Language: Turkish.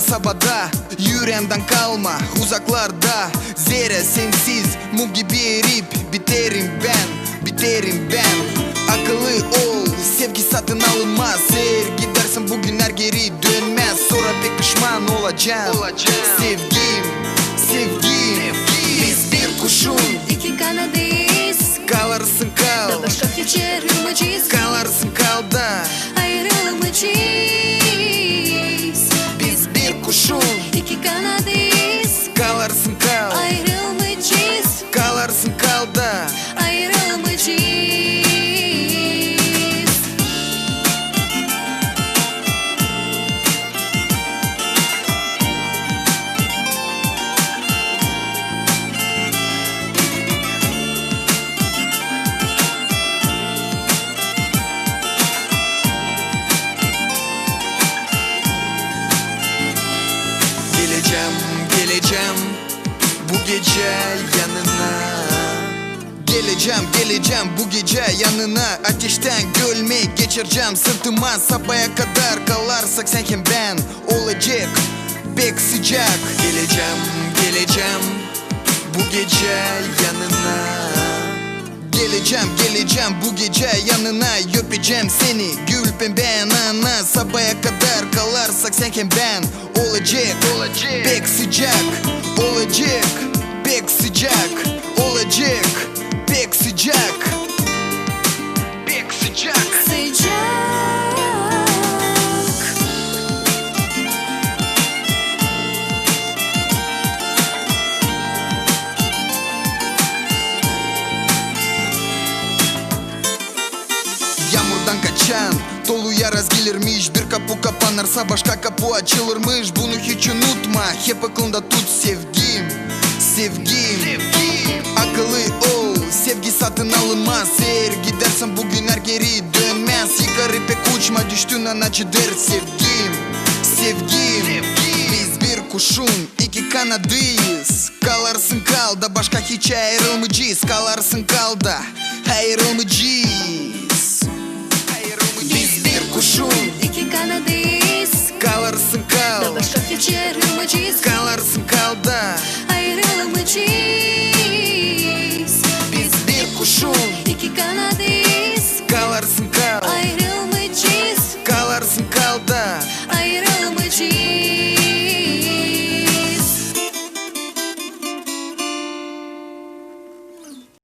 kasabada, yüreğimden kalma uzaklarda. Zira sensiz mum gibi erip biterim ben. Akıllı ol, sevgi satın alınmaz. Eğer gidersen bugünler geri dönmez. Sonra pek pişman olacağım. Sevgim biz bir kuşun iki kanadıyız. Kalarsın kal Da başka hiç ayrılmayacağız. Kalarsın kal da Ayrılmayacağız. biz bir kuşun İki kanadıyız. Kalarsın kal Ayrılmayacağız. Kalarsın kal da Ayrılmayacağız. Geleceğim bu gece yanına. Geleceğim bu gece yanına. Ateşten gölmeyi geçireceğim sırtıma. Sabaha kadar kalarsak sen hem ben olacak pek sıcak. Geleceğim bu gece yanına. Geleceğim bu gece yanına. Öpeceğim seni gül pembe yanına. Sabaha kadar kalarsak sen hem ben olacak pek sıcak. Olacak pek sıcak. Olacak pek sıcak. Pek sıcak. Sıcak. Yağmurdan kaçan dolu yaraz gelirmiş. Bir kapı kapanırsa başka kapı açılırmış. Bunu hiç unutma, hep aklında tut sevgim. Akıllı ol, sevgi satın alınmaz. Eğer gidersen bugünler geri dönmez. Yukarı pek uçma, düştün an acıdır sevgim. Biz bir kuşun iki kanadıyız. Kalarsın kal da başka hiç ayrılmayacağız. Kalarsın kal da ayrılmayacağız. Biz bir kuşun İki kanadıyız. Kalarsın kal Da başka hiç ayrılmayacağız. Kalarsın kal da Ayrılmayacağız. biz bir kuşun İki kanadıyız. Kalarsın kal Ayrılmayacağız. Kalarsın kal da Ayrılmayacağız.